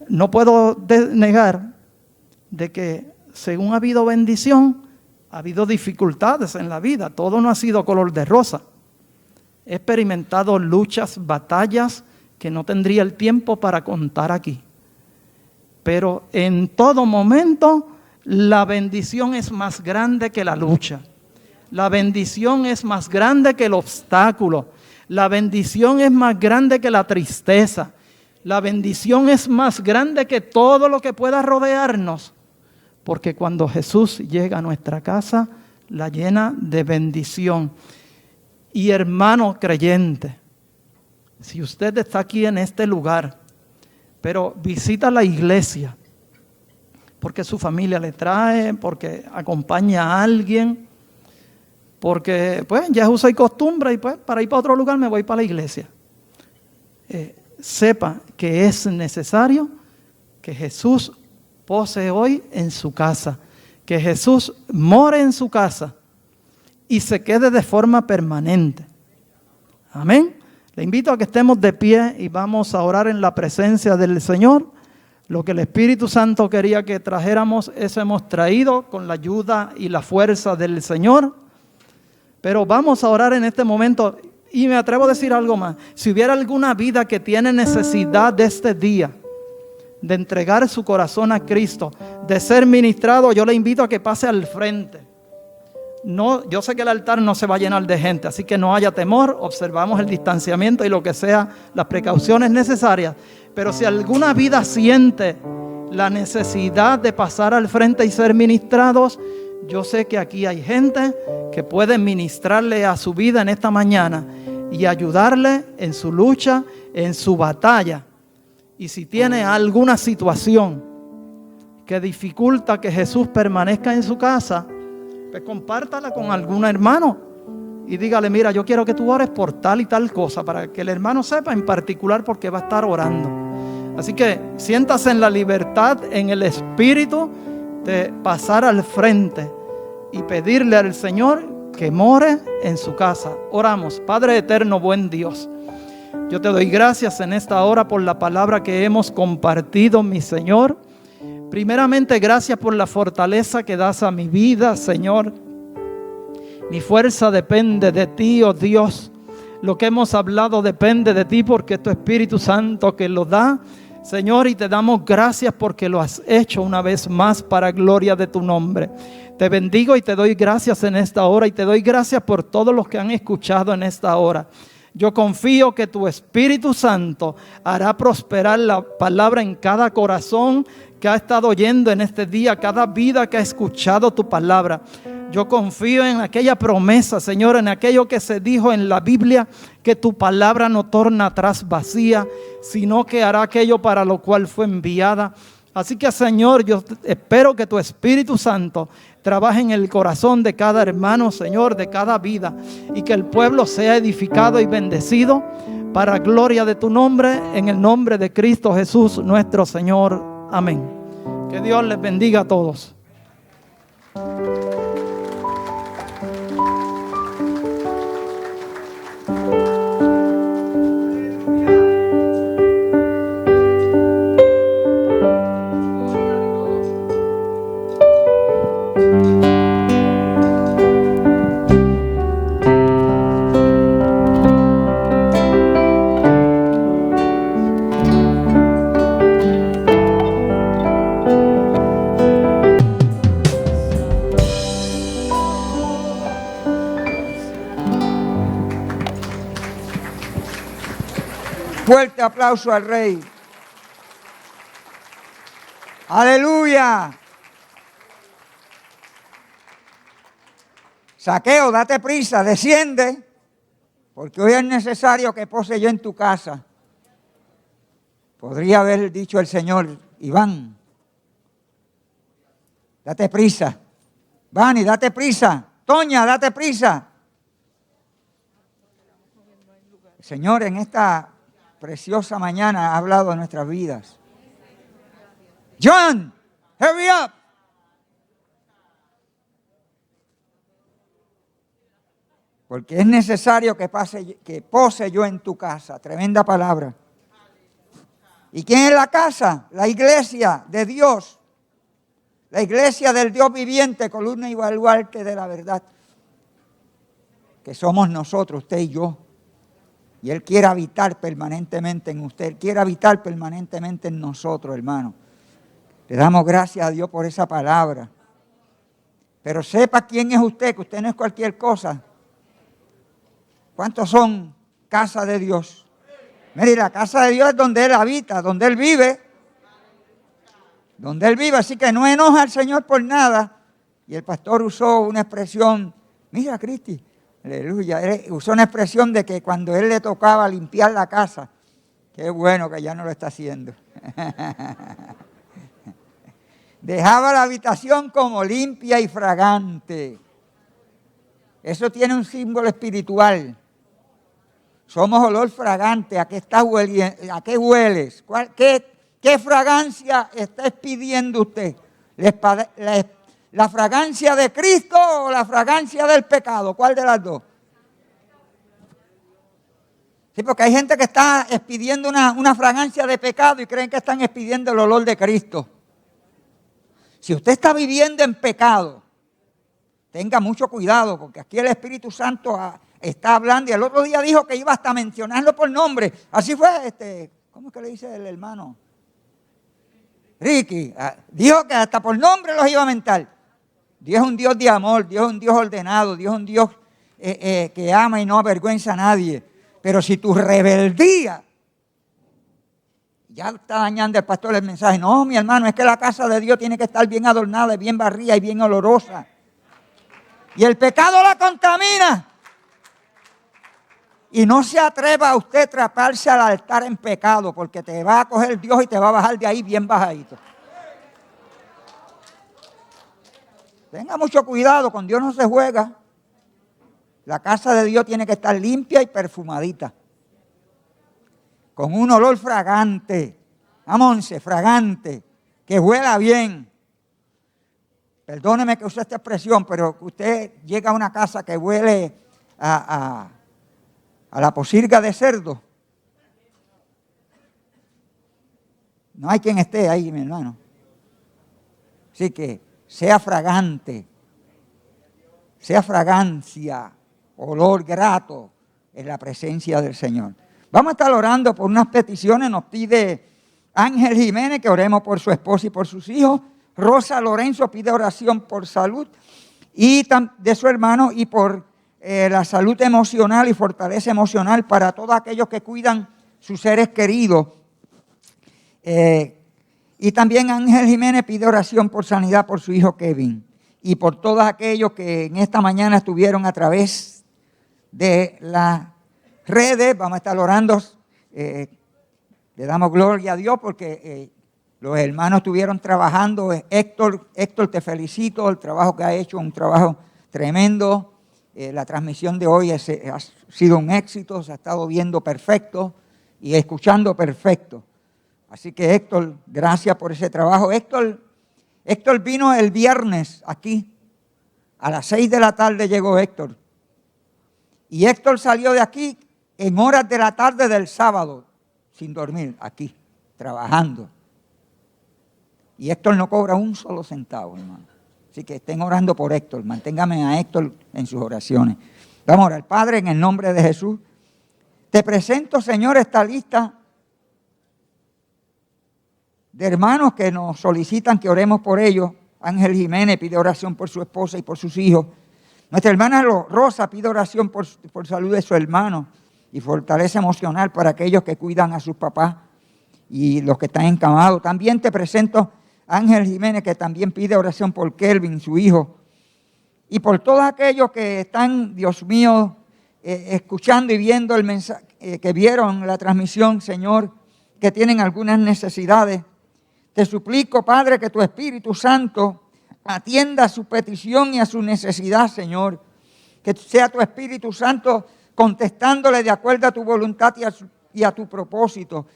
No puedo negar de que según ha habido bendición, ha habido dificultades en la vida. Todo no ha sido color de rosa. He experimentado luchas, batallas que no tendría el tiempo para contar aquí. Pero en todo momento la bendición es más grande que la lucha. La bendición es más grande que el obstáculo. La bendición es más grande que la tristeza. La bendición es más grande que todo lo que pueda rodearnos. Porque cuando Jesús llega a nuestra casa, la llena de bendición. Y hermano creyente, si usted está aquí en este lugar, pero visita la iglesia, porque su familia le trae, porque acompaña a alguien, porque pues ya es uso y costumbre y pues para ir para otro lugar me voy para la iglesia. Sepa que es necesario que Jesús pose hoy en su casa, que Jesús more en su casa y se quede de forma permanente. Amén. Le invito a que estemos de pie y vamos a orar en la presencia del Señor. Lo que el Espíritu Santo quería que trajéramos, eso hemos traído con la ayuda y la fuerza del Señor. Pero vamos a orar en este momento y me atrevo a decir algo más. Si hubiera alguna vida que tiene necesidad de este día, de entregar su corazón a Cristo, de ser ministrado, yo le invito a que pase al frente. No, yo sé que el altar no se va a llenar de gente, así que no haya temor, observamos el distanciamiento y lo que sea, las precauciones necesarias. Pero si alguna vida siente la necesidad de pasar al frente y ser ministrados, yo sé que aquí hay gente que puede ministrarle a su vida en esta mañana y ayudarle en su lucha, en su batalla. Y si tiene alguna situación que dificulta que Jesús permanezca en su casa, pues compártala con algún hermano y dígale, mira, yo quiero que tú ores por tal y tal cosa, para que el hermano sepa en particular por qué va a estar orando. Así que siéntase en la libertad, en el espíritu de pasar al frente y pedirle al Señor que more en su casa. Oramos. Padre eterno, buen Dios, yo te doy gracias en esta hora por la palabra que hemos compartido, mi Señor. Primeramente, gracias por la fortaleza que das a mi vida, Señor. Mi fuerza depende de ti, oh Dios. Lo que hemos hablado depende de ti porque es tu Espíritu Santo que lo da, Señor, y te damos gracias porque lo has hecho una vez más para gloria de tu nombre. Te bendigo y te doy gracias en esta hora y te doy gracias por todos los que han escuchado en esta hora. Yo confío que tu Espíritu Santo hará prosperar la palabra en cada corazón que ha estado oyendo en este día, cada vida que ha escuchado tu palabra. Yo confío en aquella promesa, Señor, en aquello que se dijo en la Biblia, que tu palabra no torna atrás vacía, sino que hará aquello para lo cual fue enviada. Así que, Señor, yo espero que tu Espíritu Santo trabaje en el corazón de cada hermano, Señor, de cada vida, y que el pueblo sea edificado y bendecido para gloria de tu nombre, en el nombre de Cristo Jesús, nuestro Señor. Amén. Que Dios les bendiga a todos. Fuerte aplauso al Rey. Aleluya. Zaqueo, date prisa, desciende. porque hoy es necesario que pose yo en tu casa. Podría haber dicho el Señor, Iván, date prisa. Vani, date prisa. Toña, date prisa. El Señor en esta preciosa mañana ha hablado de nuestras vidas. John, hurry up. Porque es necesario que pose yo en tu casa. Tremenda palabra. ¿Y quién es la casa? La iglesia de Dios. La iglesia del Dios viviente, columna y baluarte de la verdad. Que somos nosotros, usted y yo. Y Él quiere habitar permanentemente en usted. Él quiere habitar permanentemente en nosotros, hermano. Le damos gracias a Dios por esa palabra. Pero sepa quién es usted, que usted no es cualquier cosa. ¿Cuántos son casa de Dios? Mire, la casa de Dios es donde Él habita, donde Él vive. Donde Él vive, así que no enoja al Señor por nada. Y el pastor usó una expresión, mira Cristi, aleluya, él usó una expresión de que cuando Él le tocaba limpiar la casa, qué bueno que ya no lo está haciendo. Dejaba la habitación como limpia y fragante. Eso tiene un símbolo espiritual. Somos olor fragante. ¿A qué estás hueliendo? ¿A qué hueles? ¿Qué fragancia está expidiendo usted? ¿La fragancia de Cristo o la fragancia del pecado? ¿Cuál de las dos? Sí, porque hay gente que está expidiendo una fragancia de pecado y creen que están expidiendo el olor de Cristo. Si usted está viviendo en pecado, tenga mucho cuidado, porque aquí el Espíritu Santo está hablando y el otro día dijo que iba hasta a mencionarlo por nombre. Así fue, ¿cómo es que le dice el hermano? Ricky, dijo que hasta por nombre los iba a mentar. Dios es un Dios de amor, Dios es un Dios ordenado, Dios es un Dios que ama y no avergüenza a nadie. Pero si tu rebeldía, ya está dañando el pastor el mensaje. No, mi hermano, es que la casa de Dios tiene que estar bien adornada, bien barrida y bien olorosa. Y el pecado la contamina. Y no se atreva a usted a traparse al altar en pecado, porque te va a coger Dios y te va a bajar de ahí bien bajadito. Tenga mucho cuidado, con Dios no se juega. La casa de Dios tiene que estar limpia y perfumadita. Con un olor fragante. Amonse, fragante. Que huela bien. Perdóneme que use esta expresión, pero usted llega a una casa que huele a la pocilga de cerdo. No hay quien esté ahí, mi hermano. Así que sea fragante, sea fragancia, olor grato en la presencia del Señor. Vamos a estar orando por unas peticiones. Nos pide Ángel Jiménez que oremos por su esposa y por sus hijos. Rosa Lorenzo pide oración por salud y de su hermano y por la salud emocional y fortaleza emocional para todos aquellos que cuidan sus seres queridos. Y también Ángel Jiménez pide oración por sanidad por su hijo Kevin y por todos aquellos que en esta mañana estuvieron a través de las redes. Vamos a estar orando. Le damos gloria a Dios porque los hermanos estuvieron trabajando. Héctor, te felicito. El trabajo que ha hecho es un trabajo tremendo. La transmisión de hoy ha sido un éxito. Se ha estado viendo perfecto y escuchando perfecto. Así que Héctor, gracias por ese trabajo. Héctor vino el viernes aquí. A las 6 de la tarde llegó Héctor. Y Héctor salió de aquí en horas de la tarde del sábado, sin dormir, aquí, trabajando. Y Héctor no cobra un solo centavo, hermano. Así que estén orando por Héctor. Manténgame a Héctor en sus oraciones. Vamos a orar. Padre, en el nombre de Jesús, te presento, Señor, esta lista de hermanos que nos solicitan que oremos por ellos. Ángel Jiménez pide oración por su esposa y por sus hijos. Nuestra hermana Rosa pide oración por salud de su hermano y fortaleza emocional para aquellos que cuidan a sus papás y los que están encamados. También te presento a Ángel Jiménez, que también pide oración por Kelvin, su hijo, y por todos aquellos que están, Dios mío, escuchando y viendo el mensaje, que vieron la transmisión, Señor, que tienen algunas necesidades. Te suplico, Padre, que tu Espíritu Santo atienda a su petición y a su necesidad, Señor. Que sea tu Espíritu Santo contestándole de acuerdo a tu voluntad y a tu propósito.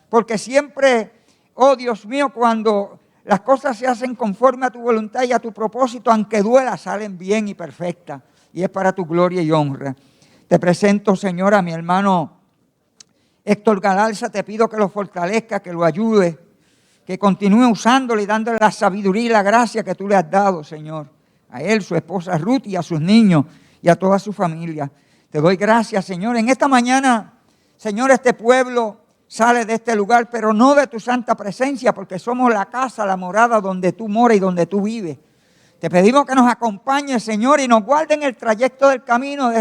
Porque siempre, oh Dios mío, cuando las cosas se hacen conforme a tu voluntad y a tu propósito, aunque duela, salen bien y perfectas. Y es para tu gloria y honra. Te presento, Señor, a mi hermano Héctor Galarza. Te pido que lo fortalezca, que lo ayude, que continúe usándole y dándole la sabiduría y la gracia que tú le has dado, Señor. A él, su esposa Ruth y a sus niños y a toda su familia. Te doy gracias, Señor. En esta mañana, Señor, este pueblo sale de este lugar, pero no de tu santa presencia, porque somos la casa, la morada donde tú moras y donde tú vives. Te pedimos que nos acompañes, Señor, y nos guarde en el trayecto del camino de